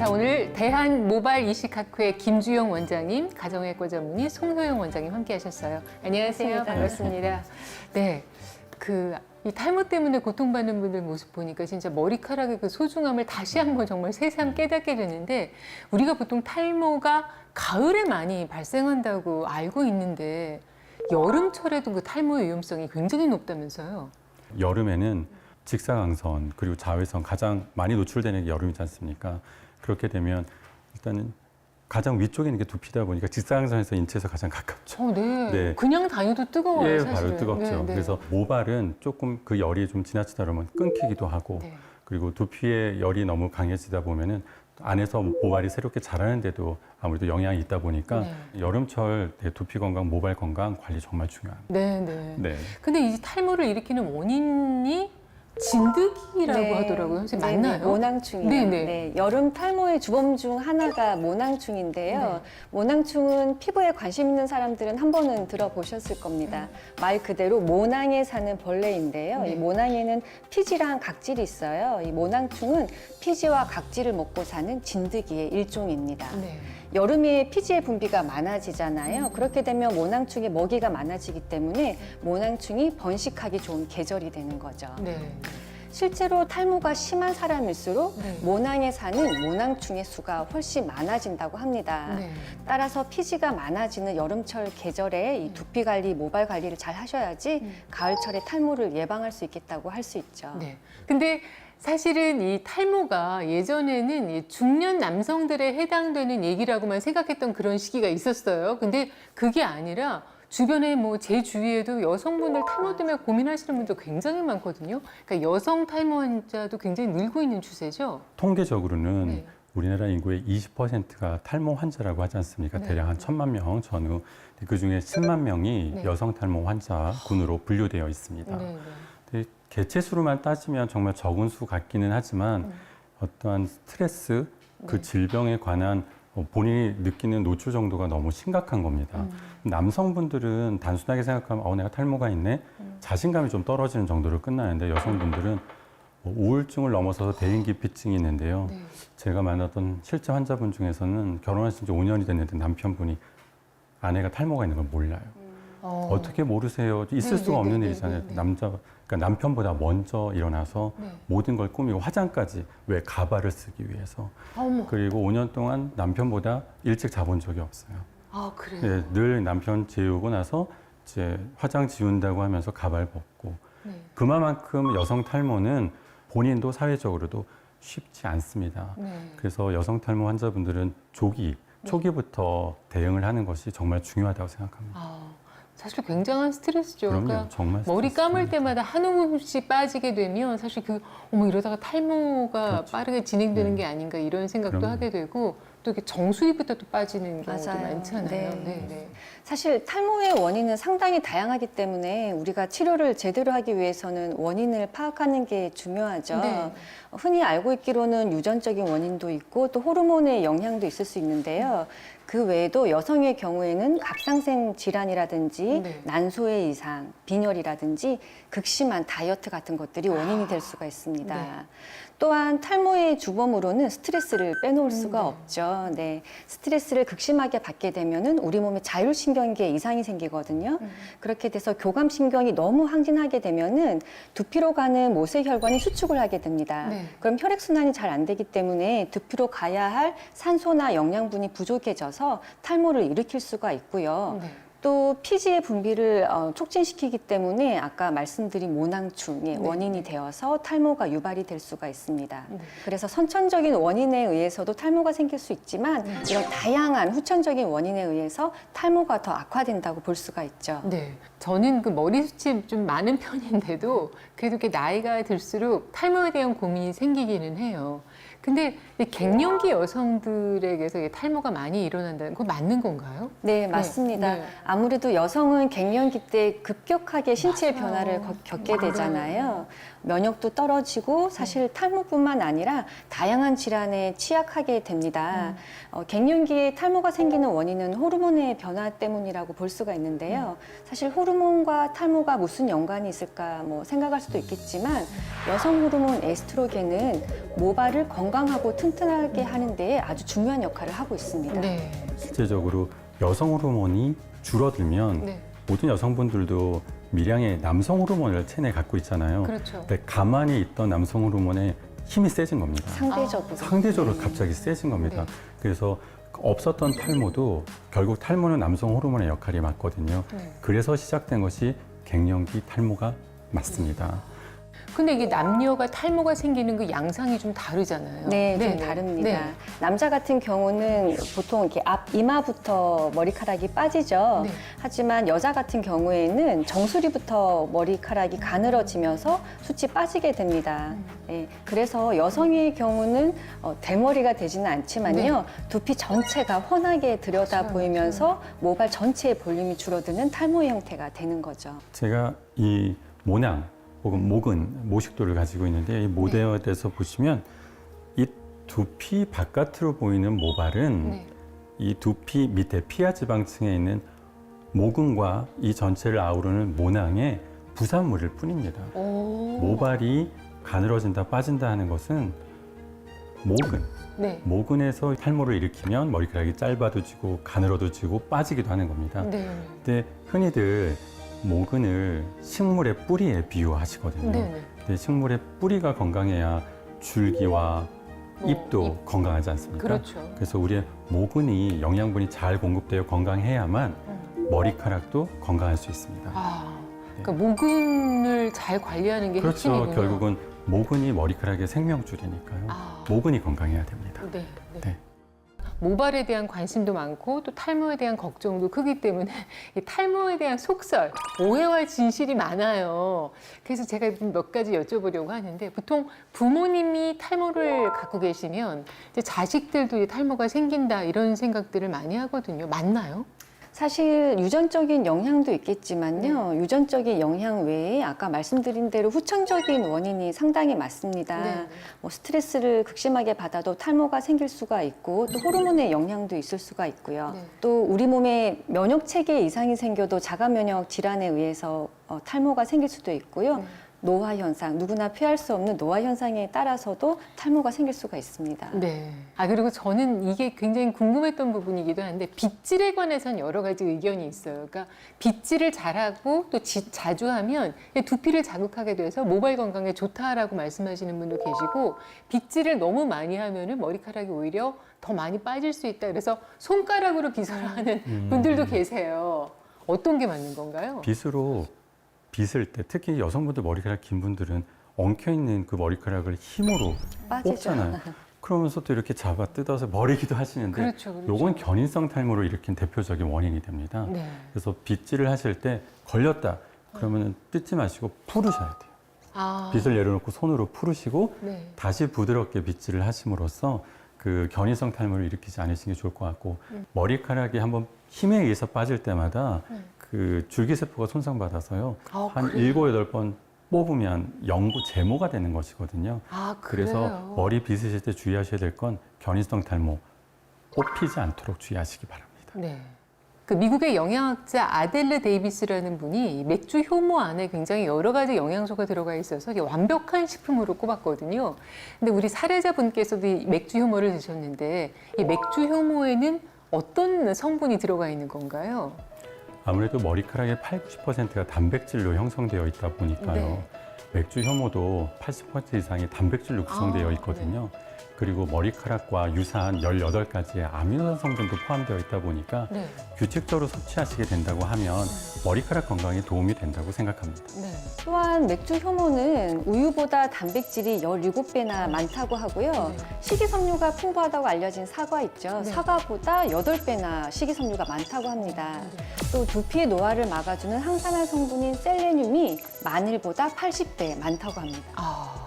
자, 오늘 대한모발이식학회 김주영 원장님, 가정의학과 전문의 송효영 원장님 함께 하셨어요. 안녕하세요. 반갑습니다. 네. 이 탈모 때문에 고통받는 분들 모습 보니까 진짜 머리카락의 그 소중함을 다시 한번 정말 새삼 깨닫게 되는데, 우리가 보통 탈모가 가을에 많이 발생한다고 알고 있는데 여름철에도 그 탈모의 위험성이 굉장히 높다면서요? 여름에는 직사광선 그리고 자외선 가장 많이 노출되는 게 여름이지 않습니까? 그렇게 되면 일단은 가장 위쪽에 있는 게 두피다 보니까 직사광선에서 인체에서 가장 가깝죠. 네. 네. 그냥 다녀도 뜨거워요, 예, 사실은. 바로 뜨겁죠. 네, 네. 그래서 모발은 조금 그 열이 좀 지나치다 보면 끊기기도 하고, 네. 그리고 두피에 열이 너무 강해지다 보면은 안에서 모발이 새롭게 자라는데도 아무래도 영향이 있다 보니까 네. 여름철 두피 건강, 모발 건강 관리 정말 중요합니다. 네, 네. 네. 근데 이 탈모를 일으키는 원인이 진드기라고 네. 하더라고요. 선생님 네, 맞나요? 네, 모낭충이요. 네, 네. 네, 여름 탈모의 주범 중 하나가 모낭충인데요. 네. 모낭충은 피부에 관심 있는 사람들은 한 번은 들어보셨을 겁니다. 말 그대로 모낭에 사는 벌레인데요. 네. 이 모낭에는 피지랑 각질이 있어요. 이 모낭충은 피지와 각질을 먹고 사는 진드기의 일종입니다. 네. 여름에 피지의 분비가 많아지잖아요. 그렇게 되면 모낭충의 먹이가 많아지기 때문에 모낭충이 번식하기 좋은 계절이 되는 거죠. 네. 실제로 탈모가 심한 사람일수록 네. 모낭에 사는 모낭충의 수가 훨씬 많아진다고 합니다. 네. 따라서 피지가 많아지는 여름철 계절에 이 두피 관리, 모발 관리를 잘 하셔야지 가을철에 탈모를 예방할 수 있겠다고 할 수 있죠. 네. 근데 사실은 이 탈모가 예전에는 이 중년 남성들에 해당되는 얘기라고만 생각했던 그런 시기가 있었어요. 근데 그게 아니라 주변에 뭐 제 주위에도 여성분들 탈모 때문에 고민하시는 분들 굉장히 많거든요. 그러니까 여성 탈모 환자도 굉장히 늘고 있는 추세죠. 통계적으로는 네. 우리나라 인구의 20%가 탈모 환자라고 하지 않습니까? 네. 대략 한 1,000만 명 전후. 그 중에 10만 명이 네. 여성 탈모 환자군으로 분류되어 있습니다. 네. 근데 개체 수로만 따지면 정말 적은 수 같기는 하지만 어떠한 스트레스, 그 네. 질병에 관한 본인이 느끼는 노출 정도가 너무 심각한 겁니다. 남성분들은 단순하게 생각하면 내가 탈모가 있네, 자신감이 좀 떨어지는 정도로 끝나는데 여성분들은 우울증을 넘어서서 대인기피증이 있는데요. 네. 제가 만났던 실제 환자분 중에서는 결혼하신 지 5년이 됐는데 남편분이 아내가 탈모가 있는 걸 몰라요. 어떻게 모르세요? 있을 네, 수가 네, 없는 네, 일이잖아요. 네, 네. 그러니까 남편보다 먼저 일어나서 네. 모든 걸 꾸미고 화장까지 왜 가발을 쓰기 위해서. 어머. 그리고 5년 동안 남편보다 일찍 자본 적이 없어요. 아, 그래요? 네, 늘 남편 재우고 나서 이제 화장 지운다고 하면서 가발 벗고. 네. 그만큼 여성 탈모는 본인도 사회적으로도 쉽지 않습니다. 네. 그래서 여성 탈모 환자분들은 초기부터 대응을 하는 것이 정말 중요하다고 생각합니다. 아, 사실 굉장한 스트레스죠. 그럼요, 그러니까 정말 머리 감을 스트레스입니다. 때마다 한움없이 빠지게 되면 사실 이러다가 탈모가 그렇죠. 빠르게 진행되는 네. 게 아닌가 이런 생각도 그럼요. 하게 되고 또 이렇게 정수리부터 또 빠지는 경우도 맞아요. 많잖아요. 네. 네, 네. 사실 탈모의 원인은 상당히 다양하기 때문에 우리가 치료를 제대로 하기 위해서는 원인을 파악하는 게 중요하죠. 네. 흔히 알고 있기로는 유전적인 원인도 있고 또 호르몬의 영향도 있을 수 있는데요. 그 외에도 여성의 경우에는 갑상생 질환이라든지 네. 난소의 이상, 빈혈이라든지 극심한 다이어트 같은 것들이 원인이 될 수가 있습니다. 네. 또한 탈모의 주범으로는 스트레스를 빼놓을 수가 네. 없죠. 네. 스트레스를 극심하게 받게 되면은 우리 몸에 자율신경계에 이상이 생기거든요. 그렇게 돼서 교감신경이 너무 항진하게 되면은 두피로 가는 모세혈관이 수축을 하게 됩니다. 네. 그럼 혈액순환이 잘 안 되기 때문에 두피로 가야 할 산소나 영양분이 부족해져서 탈모를 일으킬 수가 있고요. 네. 또 피지의 분비를 촉진시키기 때문에 아까 말씀드린 모낭충의 네. 원인이 되어서 탈모가 유발이 될 수가 있습니다. 네. 그래서 선천적인 원인에 의해서도 탈모가 생길 수 있지만 이런 다양한 후천적인 원인에 의해서 탈모가 더 악화된다고 볼 수가 있죠. 네. 저는 그 머리숱이 좀 많은 편인데도 그래도 이렇게 나이가 들수록 탈모에 대한 고민이 생기기는 해요. 근데 이 갱년기 여성들에게서 이 탈모가 많이 일어난다는 건 맞는 건가요? 네, 맞습니다. 네. 아무래도 여성은 갱년기 때 급격하게 신체의 맞아요. 변화를 겪게 네. 되잖아요. 면역도 떨어지고 사실 탈모뿐만 아니라 다양한 질환에 취약하게 됩니다. 갱년기에 탈모가 생기는 원인은 호르몬의 변화 때문이라고 볼 수가 있는데요. 사실 호르몬과 탈모가 무슨 연관이 있을까 뭐 생각할 수도 있겠지만 여성 호르몬 에스트로겐은 모발을 건강하고 튼튼하게 하는 데 아주 중요한 역할을 하고 있습니다. 네. 실제적으로 여성 호르몬이 줄어들면 네. 모든 여성분들도 미량의 남성 호르몬을 체내에 갖고 있잖아요. 그렇죠. 근데 가만히 있던 남성 호르몬의 힘이 세진 겁니다. 상대적으로. 상대적으로 갑자기 세진 겁니다. 네. 그래서 없었던 탈모도 결국 탈모는 남성 호르몬의 역할이 맞거든요. 네. 그래서 시작된 것이 갱년기 탈모가 맞습니다. 근데 이게 남녀가 탈모가 생기는 그 양상이 좀 다르잖아요. 네, 좀 네네. 다릅니다. 네. 남자 같은 경우는 보통 이렇게 앞 이마부터 머리카락이 빠지죠. 네. 하지만 여자 같은 경우에는 정수리부터 머리카락이 가늘어지면서 숱이 빠지게 됩니다. 네, 그래서 여성의 경우는 대머리가 되지는 않지만요. 두피 전체가 훤하게 들여다 그렇죠. 보이면서 모발 전체의 볼륨이 줄어드는 탈모 형태가 되는 거죠. 제가 이 모낭 혹은 목은 모식도를 가지고 있는데 이 모델에서 보시면 이 두피 바깥으로 보이는 모발은 네. 이 두피 밑에 피하 지방층에 있는 모근과 이 전체를 아우르는 모낭의 부산물일 뿐입니다. 오. 모발이 가늘어진다 빠진다 하는 것은 모근, 네. 모근에서 탈모를 일으키면 머리카락이 짧아도 지고 가늘어도 지고 빠지기도 하는 겁니다. 네. 근데 흔히들 모근을 식물의 뿌리에 비유하시거든요. 네. 근데 식물의 뿌리가 건강해야 줄기와 뭐, ip도 잎. 건강하지 않습니까? 그렇죠. 그래서 우리의 모근이 영양분이 잘 공급되어 건강해야만 머리카락도 건강할 수 있습니다. 아, 그러니까 모근을 잘 관리하는 게 그렇죠. 핵심이군요. 결국은 모근이 머리카락의 생명줄이니까요. 아, 모근이 건강해야 됩니다. 네, 네. 네. 모발에 대한 관심도 많고 또 탈모에 대한 걱정도 크기 때문에 이 탈모에 대한 속설, 오해와 진실이 많아요. 그래서 제가 몇 가지 여쭤보려고 하는데 보통 부모님이 탈모를 갖고 계시면 이제 자식들도 이 탈모가 생긴다 이런 생각들을 많이 하거든요. 맞나요? 사실 유전적인 영향도 있겠지만요. 유전적인 영향 외에 아까 말씀드린 대로 후천적인 원인이 상당히 많습니다. 네. 뭐 스트레스를 극심하게 받아도 탈모가 생길 수가 있고 또 호르몬의 영향도 있을 수가 있고요. 네. 또 우리 몸에 면역 체계 이상이 생겨도 자가 면역 질환에 의해서 탈모가 생길 수도 있고요. 네. 노화 현상, 누구나 피할 수 없는 노화 현상에 따라서도 탈모가 생길 수가 있습니다. 네. 아, 그리고 저는 이게 굉장히 궁금했던 부분이기도 한데, 빗질에 관해서는 여러 가지 의견이 있어요. 그러니까 빗질을 잘하고 또 자주 하면 두피를 자극하게 돼서 모발 건강에 좋다라고 말씀하시는 분도 계시고, 빗질을 너무 많이 하면은 머리카락이 오히려 더 많이 빠질 수 있다. 그래서 손가락으로 빗을 하는 분들도 계세요. 어떤 게 맞는 건가요? 빗으로 빗을 때 특히 여성분들 머리카락 긴 분들은 엉켜있는 그 머리카락을 힘으로 빠지죠. 뽑잖아요. 그러면서 또 이렇게 잡아 뜯어서 버리기도 하시는데 그렇죠, 그렇죠. 요건 견인성 탈모로 일으킨 대표적인 원인이 됩니다. 네. 그래서 빗질을 하실 때 걸렸다 그러면 뜯지 마시고 풀으셔야 돼요. 아, 빗을 내려놓고 손으로 풀으시고 네. 다시 부드럽게 빗질을 하심으로써 그 견인성 탈모를 일으키지 않으시는 게 좋을 것 같고 머리카락이 한번 힘에 의해서 빠질 때마다 그 줄기세포가 손상받아서요. 아, 한 그래요? 7, 8번 뽑으면 영구 제모가 되는 것이거든요. 아, 그래요? 그래서 머리 빗으실 때 주의하셔야 될 건 견인성 탈모 뽑히지 않도록 주의하시기 바랍니다. 네. 그 미국의 영양학자 아델르 데이비스라는 분이 맥주 효모 안에 굉장히 여러 가지 영양소가 들어가 있어서 이게 완벽한 식품으로 꼽았거든요. 근데 우리 사례자분께서도 이 맥주 효모를 드셨는데 이 맥주 효모에는 어떤 성분이 들어가 있는 건가요? 아무래도 머리카락의 80, 90%가 단백질로 형성되어 있다 보니까요. 네. 맥주 효모도 80% 이상이 단백질로 구성되어 아, 있거든요. 그리고 머리카락과 유사한 18가지의 아미노산 성분도 포함되어 있다 보니까 네. 규칙적으로 섭취하시게 된다고 하면 머리카락 건강에 도움이 된다고 생각합니다. 네. 또한 맥주 효모는 우유보다 단백질이 17배나 많다고 하고요. 네. 식이섬유가 풍부하다고 알려진 사과 있죠. 네. 사과보다 8배나 식이섬유가 많다고 합니다. 또 두피의 노화를 막아주는 항산화 성분인 셀레늄이 마늘보다 80배 많다고 합니다. 아,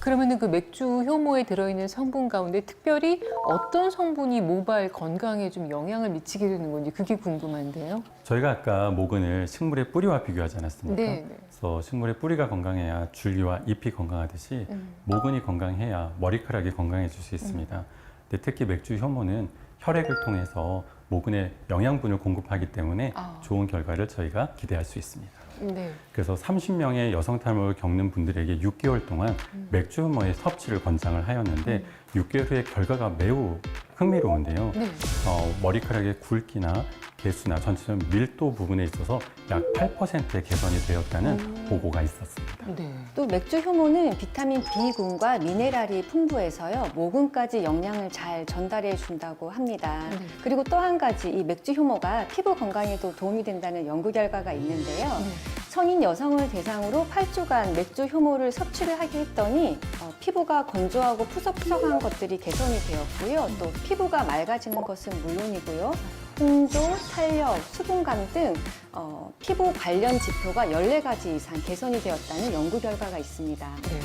그러면은 그 맥주 효모에 들어있는 성분 가운데 특별히 어떤 성분이 모발 건강에 좀 영향을 미치게 되는 건지 그게 궁금한데요. 저희가 아까 모근을 식물의 뿌리와 비교하지 않았습니까? 네. 그래서 식물의 뿌리가 건강해야 줄기와 잎이 건강하듯이 모근이 건강해야 머리카락이 건강해질 수 있습니다. 근데 특히 맥주 효모는 혈액을 통해서 모근에 영양분을 공급하기 때문에 좋은 결과를 저희가 기대할 수 있습니다. 네. 그래서 30명의 여성 탈모를 겪는 분들에게 6개월 동안 맥주 효모의 섭취를 권장을 하였는데 6개월 후에 결과가 매우 흥미로운데요. 네. 머리카락의 굵기나 개수나 전체적인 밀도 부분에 있어서 약 8%의 개선이 되었다는 보고가 있었습니다. 네. 또 맥주 효모는 비타민 B군과 미네랄이 풍부해서요, 모근까지 영양을 잘 전달해 준다고 합니다. 네. 그리고 또 한 가지 이 맥주 효모가 피부 건강에도 도움이 된다는 연구 결과가 있는데요. 성인 여성을 대상으로 8주간 맥주 효모를 섭취를 하게 했더니 피부가 건조하고 푸석푸석한 것들이 개선이 되었고요. 또 피부가 맑아지는 것은 물론이고요. 홍조, 탄력, 수분감 등 피부 관련 지표가 14가지 이상 개선이 되었다는 연구 결과가 있습니다. 네.